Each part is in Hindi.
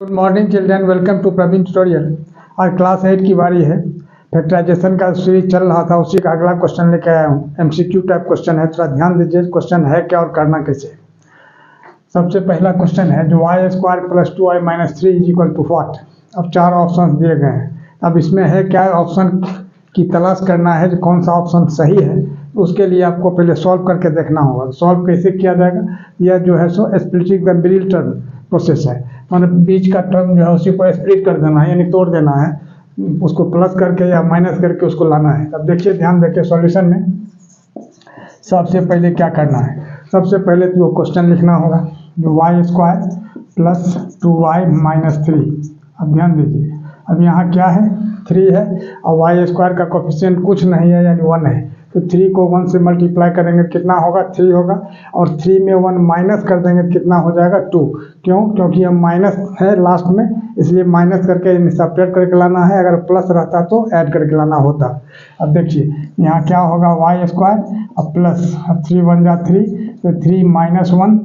Good morning children, welcome to Praveen tutorial. आज क्लास 8 की बारी है। फैक्टराइजेशन का सीरीज चल रहा था, उसी का अगला क्वेश्चन लेके आया हूँ। एमसीक्यू टाइप क्वेश्चन है, थोड़ा ध्यान दीजिए क्वेश्चन है क्या और करना कैसे। सबसे पहला क्वेश्चन है जो Y square plus 2y minus 3 is equal to what. अब 4 ऑप्शन दिए गए हैं। अब इसमें है क्या ऑप्शन की तलाश करना है, जो कौन सा ऑप्शन सही है। उसके लिए आपको पहले सॉल्व करके देखना होगा। सॉल्व कैसे किया जाएगा, यह जो है सो splitting the middle term process है। मतलब बीच का टर्म जो है उसी को स्प्लिट कर देना है, यानी तोड़ देना है, उसको प्लस करके या माइनस करके उसको लाना है। अब देखिए, ध्यान देके सॉल्यूशन में सबसे पहले क्या करना है। सबसे पहले तो वो क्वेश्चन लिखना होगा जो Y square plus 2y minus 3। अब ध्यान दीजिए, अब यहाँ क्या है 3 है और वाई स्क्वायर का कोफिशिएंट कुछ नहीं है यानी 1 है। तो 3 को 1 से मल्टीप्लाई करेंगे कितना होगा 3 होगा, और 3 में 1 माइनस कर देंगे तो कितना हो जाएगा 2। क्यों? क्योंकि हम माइनस है लास्ट में, इसलिए माइनस करके सेपरेट करके लाना है। अगर प्लस रहता तो ऐड करके लाना होता। अब देखिए यहाँ क्या होगा वाई स्क्वायर अब प्लस, अब 3 1 जा 3, तो 3 माइनस 1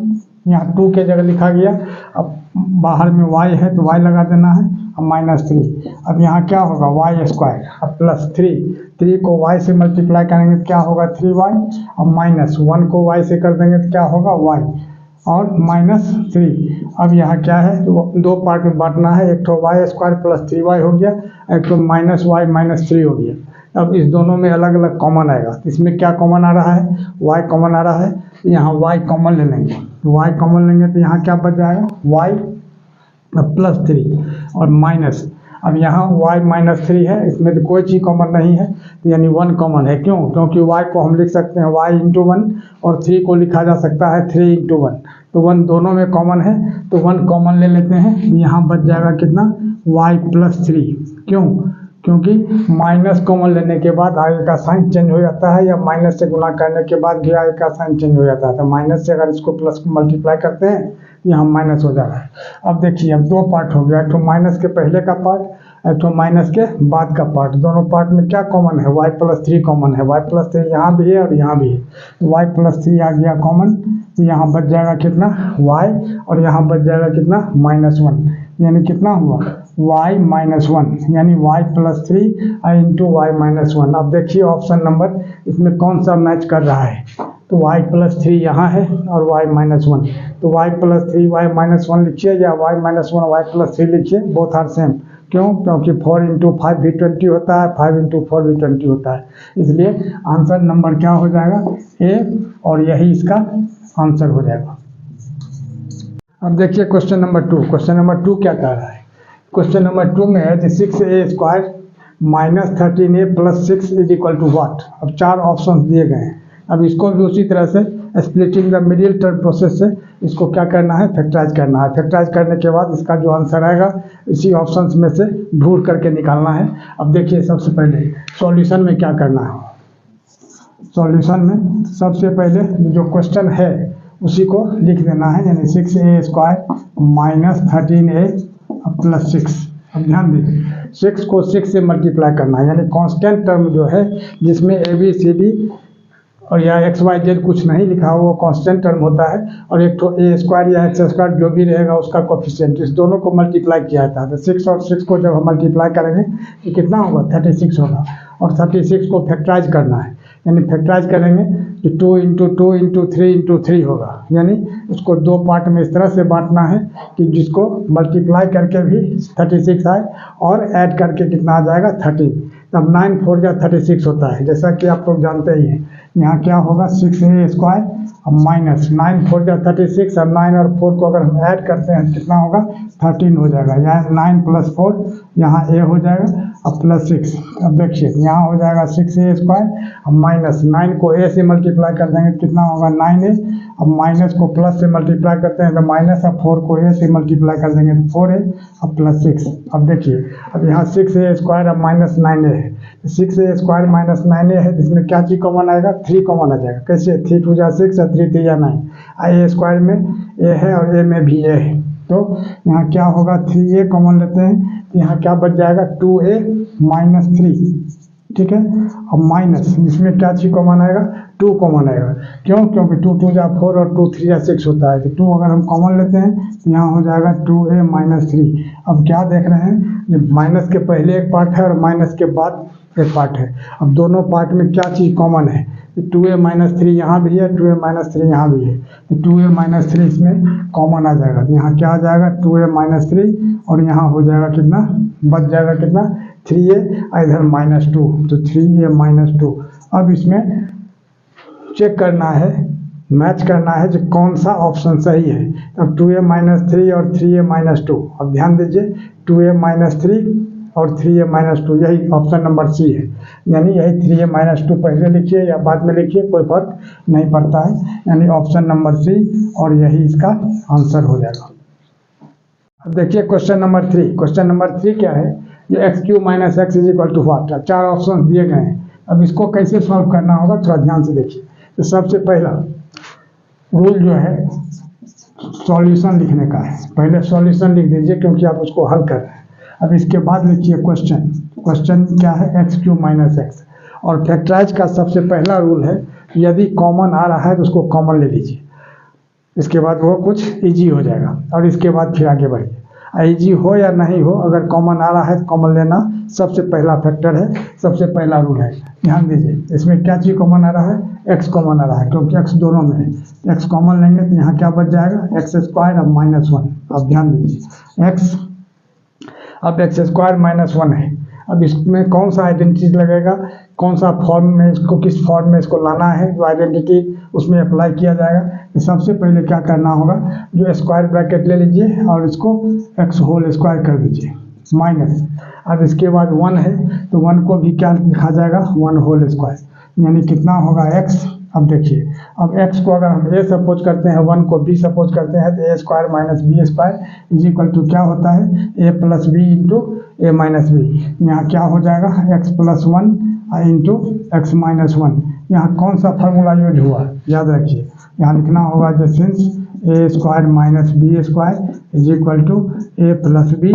यहाँ 2 के जगह लिखा गया। अब बाहर में y है तो y लगा देना है, अब माइनस 3। अब यहाँ क्या होगा वाई स्क्वायर अब प्लस 3 को y से मल्टीप्लाई करेंगे तो क्या होगा 3y, अब माइनस 1 को y से कर देंगे तो क्या होगा y और माइनस 3। अब यहाँ क्या है तो दो पार्ट में बांटना है, एक तो वाई स्क्वायर प्लस 3y हो गया, एक तो माइनस y माइनस 3 हो गया। अब इस दोनों में अलग अलग कॉमन आएगा। इसमें क्या कॉमन आ रहा है, y कॉमन आ रहा है, यहाँ y कॉमन ले लेंगे। y कॉमन लेंगे तो यहाँ क्या बच जाएगा y प्लस 3 और माइनस, अब यहाँ y माइनस 3 है, इसमें तो कोई चीज़ कॉमन नहीं है तो यानी 1 कॉमन है। क्यों? क्योंकि y को हम लिख सकते हैं y इंटू 1 और 3 को लिखा जा सकता है 3 इंटू 1। तो 1 दोनों में कॉमन है तो 1 कॉमन ले लेते हैं। यहाँ बच जाएगा कितना y प्लस 3। क्यों? क्योंकि माइनस कॉमन लेने के बाद आगे का साइन चेंज हो जाता है, या माइनस से गुणा करने के बाद भी आगे का साइन चेंज हो जाता है। तो माइनस से अगर इसको प्लस को मल्टीप्लाई करते हैं यहाँ माइनस हो जा रहा है। अब देखिए अब दो पार्ट हो गया, एक तो माइनस के पहले का पार्ट, एक तो माइनस के बाद का पार्ट। दोनों पार्ट में क्या कॉमन है y प्लस 3 कॉमन है। y प्लस 3 यहाँ भी है और यहाँ भी है, तो y प्लस 3 आ गया कॉमन, तो यहाँ बच जाएगा कितना y और यहाँ बच जाएगा कितना माइनस 1, यानी कितना हुआ y माइनस 1, यानी y plus 3 into Y minus 1। अब देखिए ऑप्शन नंबर इसमें कौन सा मैच कर रहा है। तो y प्लस 3 यहाँ है और y माइनस 1, तो y प्लस 3 y माइनस 1 लिखिए या y माइनस 1 y प्लस 3 लिखिए, बोथ आर सेम। क्यों? क्योंकि 4 इंटू 5 भी 20 होता है, 5 इंटू 4 भी 20 होता है। इसलिए आंसर नंबर क्या हो जाएगा ए, और यही इसका आंसर हो जाएगा। अब देखिए क्वेश्चन नंबर 2। क्वेश्चन नंबर 2 क्या कह रहा है। क्वेश्चन नंबर 2 में है 6a square minus 13a plus 6 is equal to what. अब 4 ऑप्शन दिए गए हैं। अब इसको भी उसी तरह से splitting the middle term process से इसको क्या करना है फैक्टराइज करना है। फैक्टराइज करने के बाद इसका जो आंसर आएगा इसी ऑप्शंस में से ढूंढ करके निकालना है। अब देखिए सबसे पहले सॉल्यूशन में क्या करना है। सॉल्यूशन में सबसे पहले जो क्वेश्चन है उसी को लिख देना है, यानी 6a square minus 13a plus 6। अब ध्यान दीजिए 6 को 6 से मल्टीप्लाई करना है, यानी कांस्टेंट टर्म जो है जिसमें ABCD और या XYZ कुछ नहीं लिखा हो वो कांस्टेंट टर्म होता है, और एक तो a स्क्वायर या x स्क्वायर जो भी रहेगा उसका कोफिशिएंट, इस दोनों को मल्टीप्लाई किया जाता है। तो 6 और 6 को जब हम मल्टीप्लाई करेंगे तो कितना होगा 36 होगा, और 36 को फैक्टराइज करना है, यानी फैक्टराइज करेंगे तो 2 इंटू 2 इंटू 3 इंटू 3 होगा। यानी उसको दो पार्ट में इस तरह से बांटना है कि जिसको मल्टीप्लाई करके भी 36 आए और ऐड करके कितना आ जाएगा 30। तब 9 4 जा 36 होता है, जैसा कि आप लोग जानते ही हैं। यहाँ क्या होगा 6a स्क्वायर अब माइनस 9 4 जा 36, अब 9 और 4 को अगर हम ऐड करते हैं कितना होगा 13 हो जाएगा। यहाँ 9 प्लस 4 यहाँ a हो जाएगा अब प्लस 6। अब देखिए यहाँ हो जाएगा 6a स्क्वायर अब माइनस 9 को a से मल्टीप्लाई कर देंगे तो कितना होगा 9a, अब माइनस को प्लस से मल्टीप्लाई करते हैं तो माइनस, अब 4 को a से मल्टीप्लाई कर देंगे तो 4a अब प्लस 6। अब देखिए अब यहाँ 6a स्क्वायर अब माइनस 9a है, 6a स्क्वायर माइनस 9a है, इसमें क्या चीज़ कॉमन आएगा 3 कॉमन आ जाएगा। कैसे 3 2 जा 6 और 3 3 जा 9, a स्क्वायर में a है और a में भी a है, तो यहाँ क्या होगा 3a कॉमन लेते हैं, यहाँ क्या बच जाएगा 2a माइनस 3 ठीक है। अब माइनस, इसमें क्या चीज कॉमन आएगा, 2 कॉमन आएगा। क्यों, क्योंकि 2 2 जा 4 और 2 3 जा 6 होता है, तो 2 अगर हम कॉमन लेते हैं तो यहाँ हो जाएगा 2a माइनस 3। अब क्या देख रहे हैं, ये माइनस के पहले एक पार्ट है और माइनस के बाद एक पार्ट है। अब दोनों पार्ट में क्या चीज़ कॉमन है, 2a माइनस 3 यहाँ भी है, 2a माइनस 3 यहाँ भी है, तो 2a माइनस 3 इसमें कॉमन आ जाएगा। तो यहाँ क्या आ जाएगा, 2a माइनस 3, और यहाँ हो जाएगा कितना, बच जाएगा कितना, 3a, इधर माइनस 2, तो 3a माइनस 2। अब इसमें चेक करना है, मैच करना है जो कौन सा ऑप्शन सही है। अब 2a माइनस 3 और 3a माइनस 2, अब ध्यान दीजिए 2a माइनस 3 और 3a माइनस 2, यही ऑप्शन नंबर सी है। यानी यही 3a माइनस 2 पहले लिखिए या बाद में लिखिए, कोई फर्क नहीं पड़ता है, यानी ऑप्शन नंबर सी, और यही इसका आंसर हो जाएगा। अब देखिए क्वेश्चन नंबर 3। क्वेश्चन नंबर 3 क्या है, जो X Q minus X is equal to what, 4 option दिए गए हैं। अब इसको कैसे सॉल्व करना होगा थोड़ा ध्यान से देखिए। तो सबसे पहला रूल जो है सॉल्यूशन लिखने का है, पहले सॉल्यूशन लिख दीजिए क्योंकि आप उसको हल कर रहे हैं। अब इसके बाद लिखिए क्वेश्चन। क्वेश्चन क्या है, एक्स क्यू माइनस एक्स, और फैक्टराइज का सबसे पहला रूल है यदि कॉमन आ रहा है तो उसको कॉमन ले लीजिए, इसके बाद वो कुछ इजी हो जाएगा, और इसके बाद फिर आगे बढ़िए। इजी हो या नहीं हो, अगर कॉमन आ रहा है तो कॉमन लेना सबसे पहला फैक्टर है, सबसे पहला रूल है। ध्यान दीजिए इसमें क्या चीज़ कॉमन आ रहा है, एक्स कॉमन आ रहा है, क्योंकि एक्स दोनों में है। एक्स कॉमन लेंगे तो यहाँ क्या बच जाएगा, एक्स स्क्वायर अब माइनस 1। अब ध्यान दीजिए एक्स, अब एक्स स्क्वायर माइनस 1 है। अब इसमें कौन सा आइडेंटिटी लगेगा, कौन सा फॉर्म में इसको, किस फॉर्म में इसको लाना है, जो आइडेंटिटी उसमें अप्लाई किया जाएगा। तो सबसे पहले क्या करना होगा, जो स्क्वायर ब्रैकेट ले लीजिए और इसको एक्स होल स्क्वायर कर दीजिए माइनस। अब इसके बाद 1 है तो 1 को भी क्या लिखा जाएगा, 1 होल स्क्वायर, यानी कितना होगा एक्स। अब देखिए, अब x को अगर हम a सपोज करते हैं, 1 को b सपोज करते हैं, तो a square minus B square is equal to क्या होता है, a plus B into A minus B. यहाँ क्या हो जाएगा, x plus 1 into X minus 1। यहाँ कौन सा फार्मूला यूज हुआ याद रखिए, यहाँ लिखना होगा जो since a square minus B square is equal to a plus B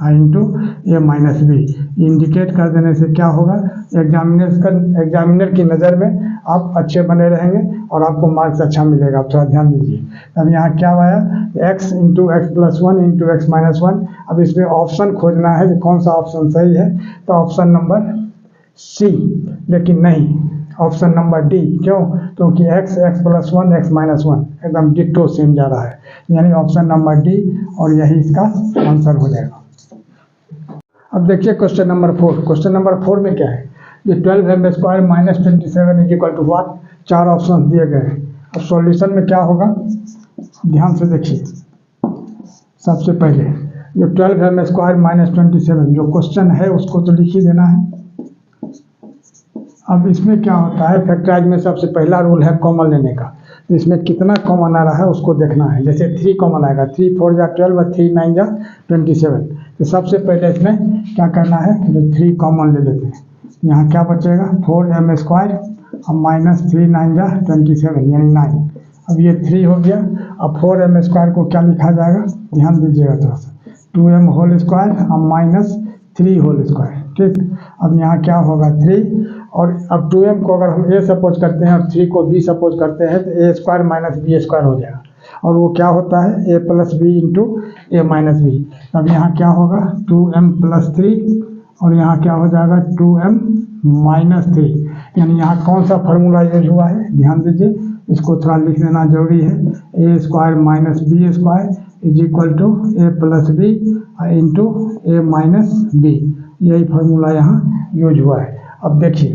into A minus B. Indicate कर देने से क्या होगा, एग्जामिनर की नज़र में आप अच्छे बने रहेंगे और आपको मार्क्स अच्छा मिलेगा। आप थोड़ा ध्यान दीजिए। अब यहाँ क्या आया, x into x plus 1 into X minus 1। अब इसमें ऑप्शन खोजना है कि कौन सा ऑप्शन सही है, तो ऑप्शन नंबर सी, लेकिन नहीं, ऑप्शन नंबर डी। क्यों, क्योंकि x x plus 1 x minus 1 एकदम डिट्टो सेम जा रहा है, यानी ऑप्शन नंबर डी, और यही इसका आंसर हो जाएगा। अब देखिए क्वेश्चन नंबर 4। क्वेश्चन नंबर 4 में क्या है, ये 12m square minus 27 is equal to what, 4 option दिए गए हैं। अब सॉल्यूशन में क्या होगा, ध्यान से देखिए। सबसे पहले जो 12m स्क्वायर माइनस 27 जो क्वेश्चन है उसको तो लिख ही देना है। अब इसमें क्या होता है, फैक्टराइज में सबसे पहला रूल है कॉमन लेने का। तो इसमें कितना कॉमन आ रहा है उसको देखना है। जैसे 3 कॉमन आएगा, 3 4 जा 12 और 3 9 जा 27। तो सबसे पहले इसमें क्या करना है, जो 3 कॉमन ले लेते हैं। यहाँ क्या बचेगा, 4m स्क्वायर अब माइनस 3 9 जा 27 यानी 9। अब ये 3 हो गया। अब 4m स्क्वायर को क्या लिखा जाएगा, ध्यान दीजिएगा थोड़ा सा, 2m होल स्क्वायर अब माइनस 3 होल स्क्वायर। ठीक, अब यहाँ क्या होगा 3, और अब 2m को अगर हम a सपोज करते हैं और 3 को b सपोज करते हैं तो a square minus B square हो जाएगा, और वो क्या होता है a plus B into A minus B. अब यहाँ क्या होगा 2m प्लस 3, और यहाँ क्या हो जाएगा 2m माइनस 3। यानी यहाँ कौन सा फार्मूला यूज हुआ है, ध्यान दीजिए, इसको थोड़ा लिख लेना जरूरी है। a square minus B square is equal to A plus B into A minus B, यही फार्मूला यहाँ यूज हुआ है। अब देखिए,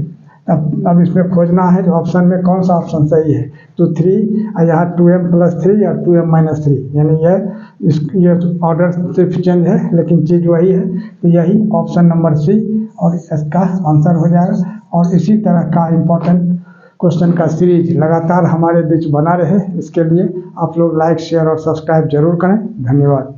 अब इसमें खोजना है जो ऑप्शन में कौन सा ऑप्शन सही है, तो 3 यहाँ 2m प्लस 3 या 2m माइनस 3, यानी ये ऑर्डर सिर्फ चेंज है लेकिन चीज़ वही है। तो यही ऑप्शन नंबर सी, और इसका आंसर हो जाएगा। और इसी तरह का इम्पोर्टेंट क्वेश्चन का सीरीज लगातार हमारे बीच बना रहे, इसके लिए आप लोग लाइक शेयर और सब्सक्राइब जरूर करें। धन्यवाद।